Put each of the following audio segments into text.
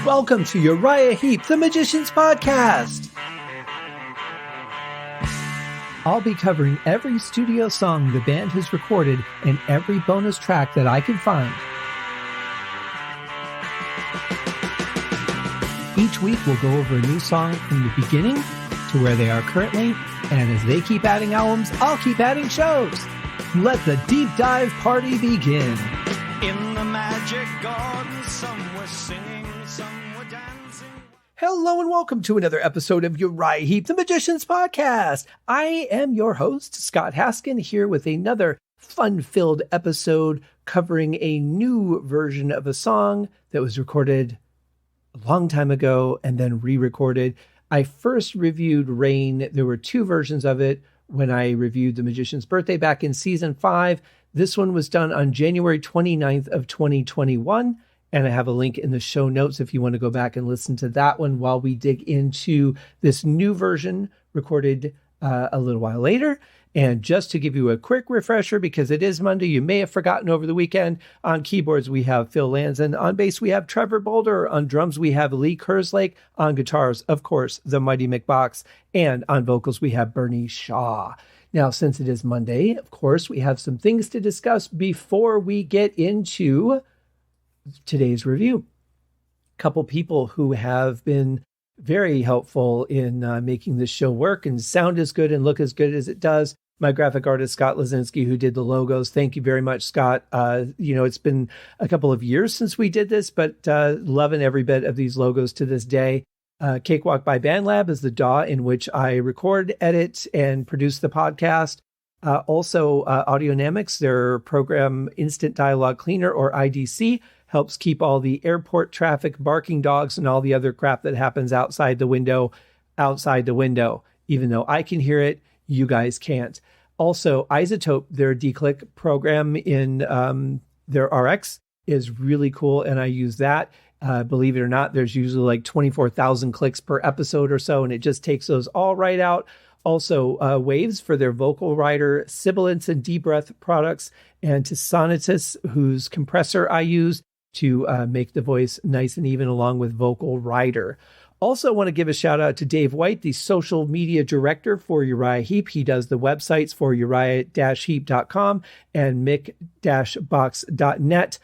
Welcome to Uriah Heep, the Magician's Podcast. I'll be covering every studio song the band has recorded and every bonus track that I can find. Each week we'll go over a new song from the beginning to where they are currently, and as they keep adding albums, I'll keep adding shows. Let the deep dive party begin. In the magic garden, some were singing, some were dancing. Hello and welcome to another episode of Uriah Heep, the Magician's Podcast. I am your host, Scott Haskin, here with another fun-filled episode covering a new version of a song that was recorded a long time ago and then re-recorded. I first reviewed Rain. There were two versions of it when I reviewed The Magician's Birthday back in season 5. This one was done on January 29th of 2021. And I have a link in the show notes if you want to go back and listen to that one while we dig into this new version recorded a little while later. And just to give you a quick refresher, because it is Monday, you may have forgotten over the weekend, on keyboards we have Phil Lanzon, on bass we have Trevor Boulder, on drums we have Lee Kerslake, on guitars, of course, the mighty Mick Box, and on vocals we have Bernie Shaw. Now, since it is Monday, of course, we have some things to discuss before we get into today's review. A couple people who have been very helpful in making this show work and sound as good and look as good as it does. My graphic artist, Scott Lazinski, who did the logos. Thank you very much, Scott. It's been a couple of years since we did this, but loving every bit of these logos to this day. Cakewalk by BandLab is the DAW in which I record, edit, and produce the podcast. Also, Audionamics, their program Instant Dialogue Cleaner, or IDC, helps keep all the airport traffic, barking dogs, and all the other crap that happens outside the window. Even though I can hear it, you guys can't. Also, Isotope, their declick program in their RX, is really cool, and I use that. Believe it or not, there's usually like 24,000 clicks per episode or so, and it just takes those all right out. Also, Waves for their vocal writer, Sibilance and Deep Breath products, and to Sonitus, whose compressor I use to make the voice nice and even, along with Vocal Rider. Also want to give a shout out to Dave White, the social media director for Uriah Heep. He does the websites for uriah-heep.com and mick-box.net.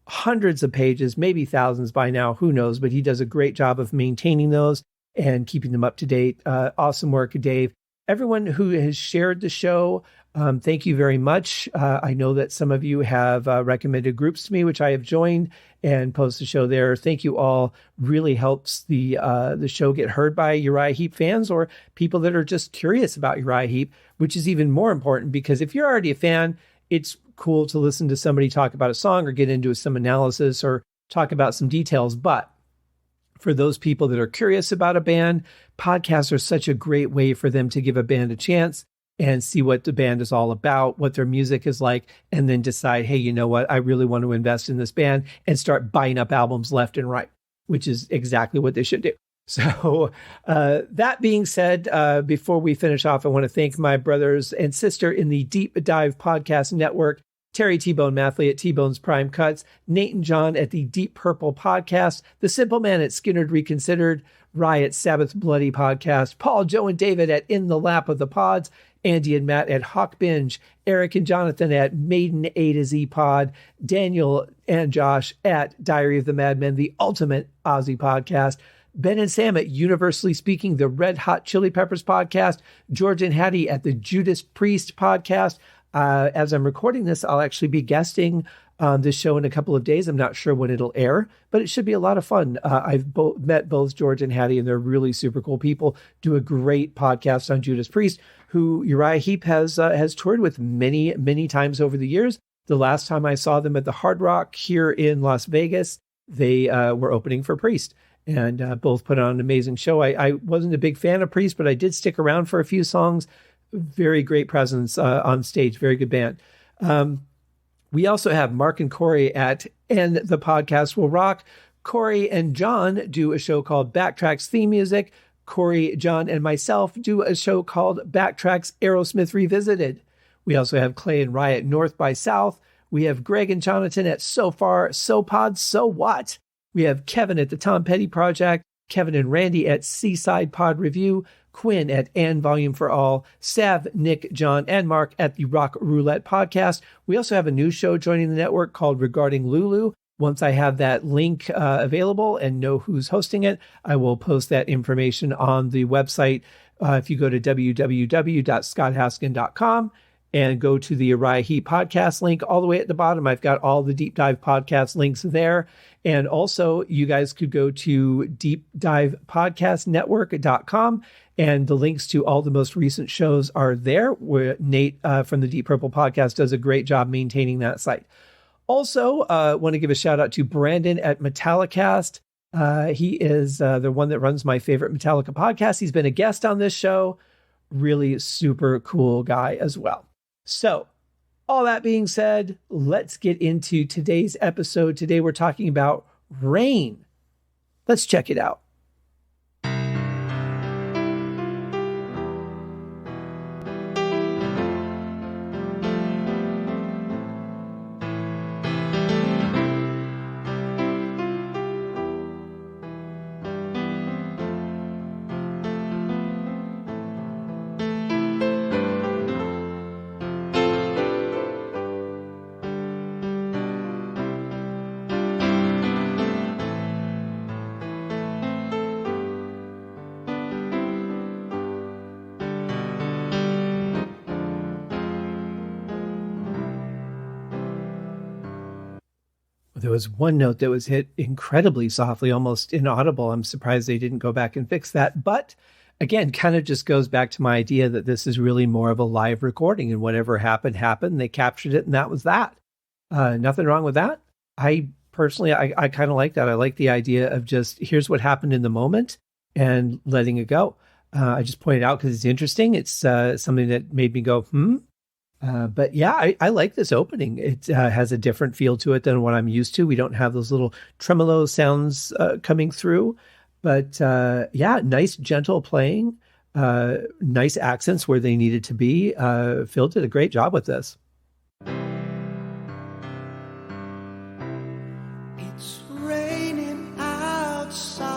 Hundreds of pages, maybe thousands by now, who knows, but he does a great job of maintaining those and keeping them up to date. Awesome work, Dave. Everyone who has shared the show, thank you very much. I know that some of you have recommended groups to me, which I have joined and post the show there. Thank you all. Really helps the show get heard by Uriah Heep fans or people that are just curious about Uriah Heep, which is even more important because if you're already a fan, it's cool to listen to somebody talk about a song or get into some analysis or talk about some details. But for those people that are curious about a band, podcasts are such a great way for them to give a band a chance and see what the band is all about, what their music is like, and then decide, hey, you know what? I really want to invest in this band and start buying up albums left and right, which is exactly what they should do. So that being said, before we finish off, I want to thank my brothers and sister in the Deep Dive Podcast Network, Terry T-Bone Mathley at T-Bone's Prime Cuts, Nate and John at the Deep Purple Podcast, The Simple Man at Skinnerd Reconsidered, Riot Sabbath Bloody Podcast, Paul, Joe, and David at In the Lap of the Pods, Andy and Matt at Hawk Binge, Eric and Jonathan at Maiden A to Z Pod, Daniel and Josh at Diary of the Madmen, the Ultimate Aussie Podcast, Ben and Sam at Universally Speaking, the Red Hot Chili Peppers Podcast, George and Hattie at the Judas Priest Podcast. As I'm recording this, I'll actually be guesting on this show in a couple of days. I'm not sure when it'll air, but it should be a lot of fun. I've met both George and Hattie, and they're really super cool people. Do a great podcast on Judas Priest, who Uriah Heep has toured with many, many times over the years. The last time I saw them at the Hard Rock here in Las Vegas, they were opening for Priest. And both put on an amazing show. I wasn't a big fan of Priest, but I did stick around for a few songs. Very great presence on stage. Very good band. We also have Mark and Corey at And the Podcast Will Rock. Corey and John do a show called Backtracks Theme Music. Corey, John, and myself do a show called Backtracks Aerosmith Revisited. We also have Clay and Riot North by South. We have Greg and Jonathan at So Far, So Pod, So What. We have Kevin at the Tom Petty Project, Kevin and Randy at Seaside Pod Review, Quinn at And Volume for All, Sav, Nick, John, and Mark at the Rock Roulette Podcast. We also have a new show joining the network called Regarding Lulu. Once I have that link available and know who's hosting it, I will post that information on the website. If you go to www.scotthaskin.com and go to the Uriah Heep podcast link all the way at the bottom, I've got all the Deep Dive podcast links there. And also, you guys could go to deepdivepodcastnetwork.com, and the links to all the most recent shows are there, where Nate from the Deep Purple podcast does a great job maintaining that site. Also, want to give a shout out to Brandon at Metallicast. He is the one that runs my favorite Metallica podcast. He's been a guest on this show. Really super cool guy as well. So, all that being said, let's get into today's episode. Today we're talking about rain. Let's check it out. There was one note that was hit incredibly softly, almost inaudible. I'm surprised they didn't go back and fix that. But again, kind of just goes back to my idea that this is really more of a live recording, and whatever happened, happened. They captured it, and that was that. Nothing wrong with that. I personally kind of like that. I like the idea of just, here's what happened in the moment and letting it go. I just pointed out because it's interesting. It's something that made me go, but yeah, I like this opening. It has a different feel to it than what I'm used to. We don't have those little tremolo sounds coming through, but yeah, nice, gentle playing, nice accents where they needed to be. Phil did a great job with this. It's raining outside,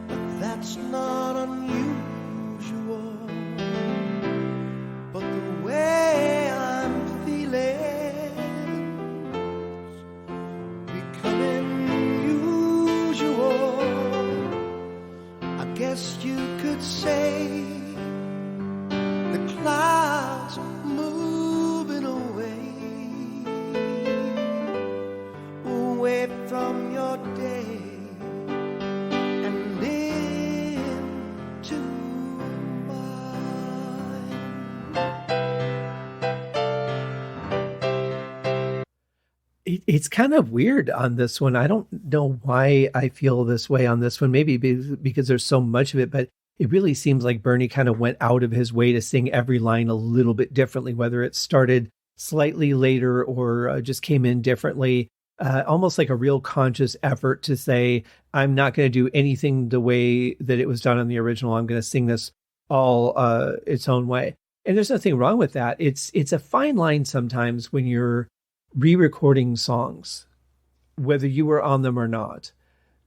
but that's not unusual. But the way I'm feeling becoming usual. I guess you could say the clouds are moving away from your day and into mine. It's kind of weird on this one. I don't know why I feel this way on this one. Maybe because there's so much of it, but it really seems like Bernie kind of went out of his way to sing every line a little bit differently, whether it started slightly later or just came in differently. Almost like a real conscious effort to say, I'm not going to do anything the way that it was done on the original. I'm going to sing this all its own way. And there's nothing wrong with that. It's a fine line sometimes when you're re-recording songs, whether you were on them or not,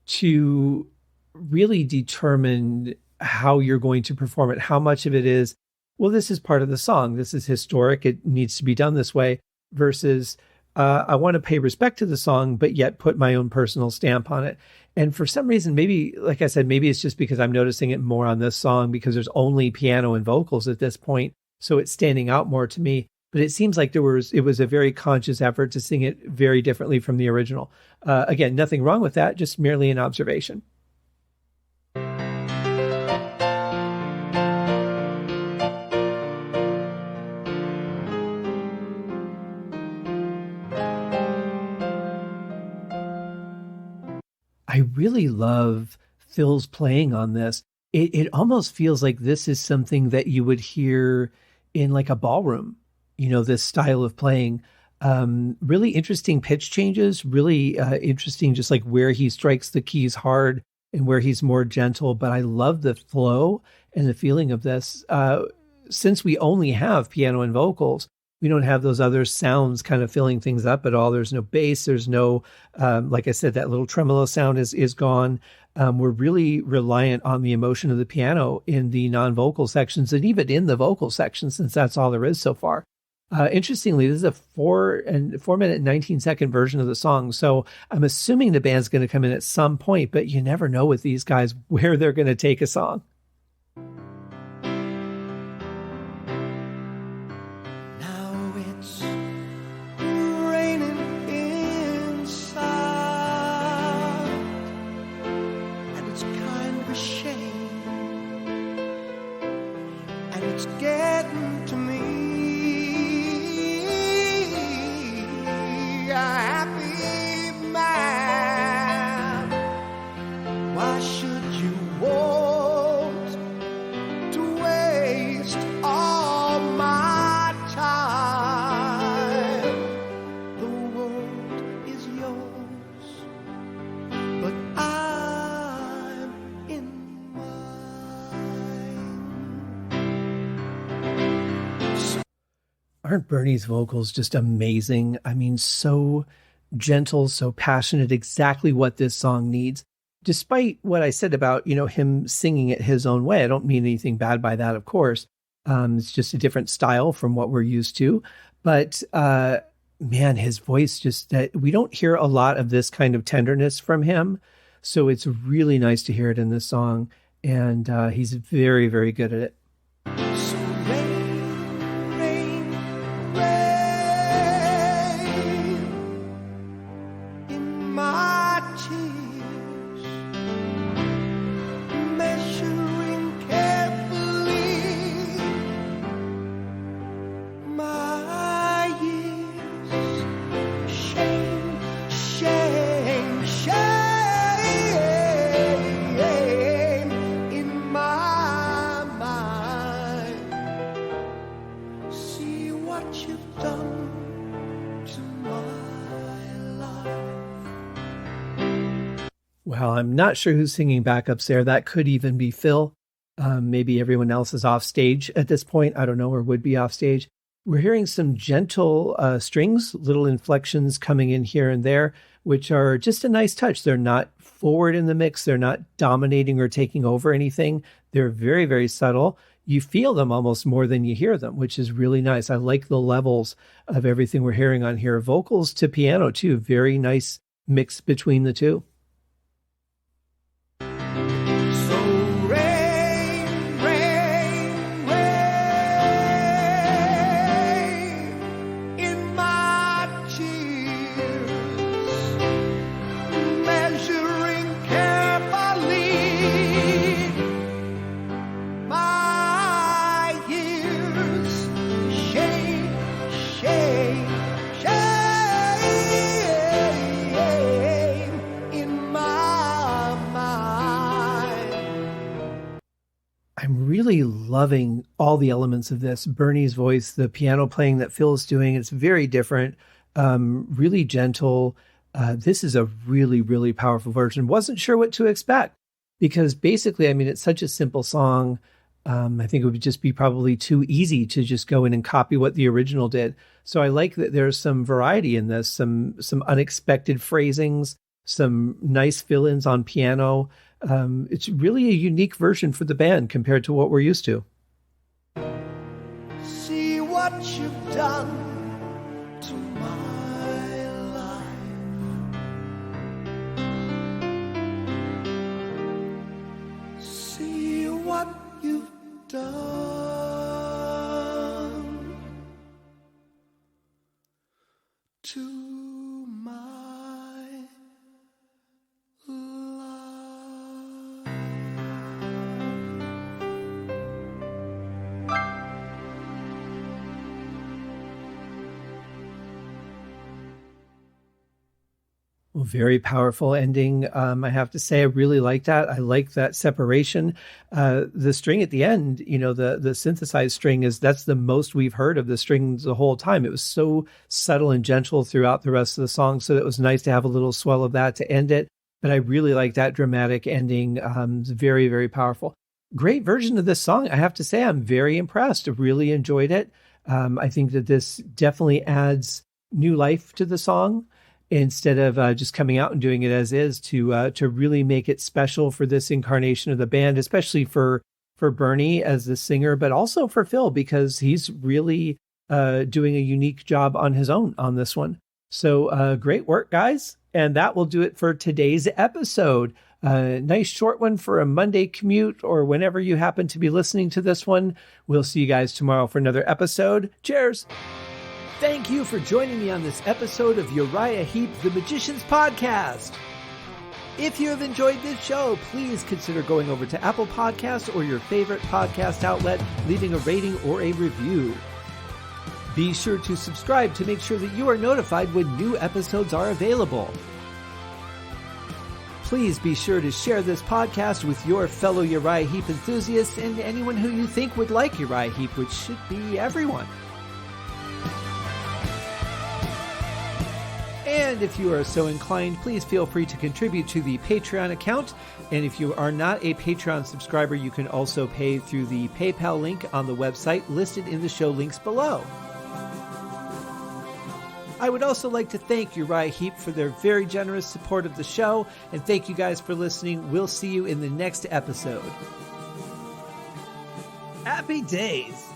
to really determine how you're going to perform it. How much of it is, well, this is part of the song. This is historic. It needs to be done this way, versus I want to pay respect to the song, but yet put my own personal stamp on it. And for some reason, maybe, like I said, maybe it's just because I'm noticing it more on this song because there's only piano and vocals at this point. So it's standing out more to me. But it seems like it was a very conscious effort to sing it very differently from the original. Again, nothing wrong with that, just merely an observation. I really love Phil's playing on this. It almost feels like this is something that you would hear in like a ballroom, this style of playing. Really interesting pitch changes, really interesting just like where he strikes the keys hard and where he's more gentle. But I love the flow and the feeling of this. Since we only have piano and vocals, We don't have those other sounds kind of filling things up at all. There's no bass. There's no, like I said, that little tremolo sound is gone. We're really reliant on the emotion of the piano in the non-vocal sections and even in the vocal sections, since that's all there is so far. Interestingly, this is a 4-minute and 19-second version of the song. So I'm assuming the band's going to come in at some point, but you never know with these guys where they're going to take a song. Now it's raining inside, and it's kind of a shame, and it's getting to me. A happy man. Why should you want to waste all my time? The world is yours, but I'm in mine. Aren't Bernie's vocals just amazing? I mean, so gentle, so passionate, exactly what this song needs. Despite what I said about, him singing it his own way, I don't mean anything bad by that, of course. It's just a different style from what we're used to. But man, his voice that we don't hear a lot of this kind of tenderness from him. So it's really nice to hear it in this song. And he's very, very good at it. So rain, rain, rain in my tears, measuring carefully my years. Shame, shame, shame in my mind. See what you've done to my life. Well, I'm not sure who's singing backups there. That could even be Phil. Maybe everyone else is off stage at this point. I don't know, or would be off stage. We're hearing some gentle strings, little inflections coming in here and there, which are just a nice touch. They're not forward in the mix. They're not dominating or taking over anything. They're very, very subtle. You feel them almost more than you hear them, which is really nice. I like the levels of everything we're hearing on here. Vocals to piano, too. Very nice mix between the two. So rain, rain, rain in my tears, measuring carefully my years. Shame, shame, shame in my mind. I'm really loving all the elements of this. Bernie's voice, the piano playing that Phil's doing, it's very different, really gentle. This is a really, really powerful version. Wasn't sure what to expect because basically, I mean, it's such a simple song. I think it would just be probably too easy to just go in and copy what the original did. So I like that there's some variety in this, some unexpected phrasings, some nice fill-ins on piano. It's really a unique version for the band compared to what we're used to. See what you've done to my life. See what you've done to my life. Well, very powerful ending. I have to say, I really like that. I like that separation. The string at the end, the synthesized string that's the most we've heard of the strings the whole time. It was so subtle and gentle throughout the rest of the song. So it was nice to have a little swell of that to end it. But I really like that dramatic ending. It's very, very powerful. Great version of this song. I have to say, I'm very impressed. I really enjoyed it. I think that this definitely adds new life to the song instead of just coming out and doing it as is, to really make it special for this incarnation of the band, especially for Bernie as the singer, but also for Phil, because he's really doing a unique job on his own on this one. So great work, guys. And that will do it for today's episode. Nice short one for a Monday commute or whenever you happen to be listening to this one. We'll see you guys tomorrow for another episode. Cheers. Thank you for joining me on this episode of Uriah Heep, the Magicians Podcast. If you have enjoyed this show, please consider going over to Apple Podcasts or your favorite podcast outlet, leaving a rating or a review. Be sure to subscribe to make sure that you are notified when new episodes are available. Please be sure to share this podcast with your fellow Uriah Heep enthusiasts and anyone who you think would like Uriah Heep, which should be everyone. And if you are so inclined, please feel free to contribute to the Patreon account. And if you are not a Patreon subscriber, you can also pay through the PayPal link on the website listed in the show links below. I would also like to thank Uriah Heep for their very generous support of the show, and thank you guys for listening. We'll see you in the next episode. Happy days!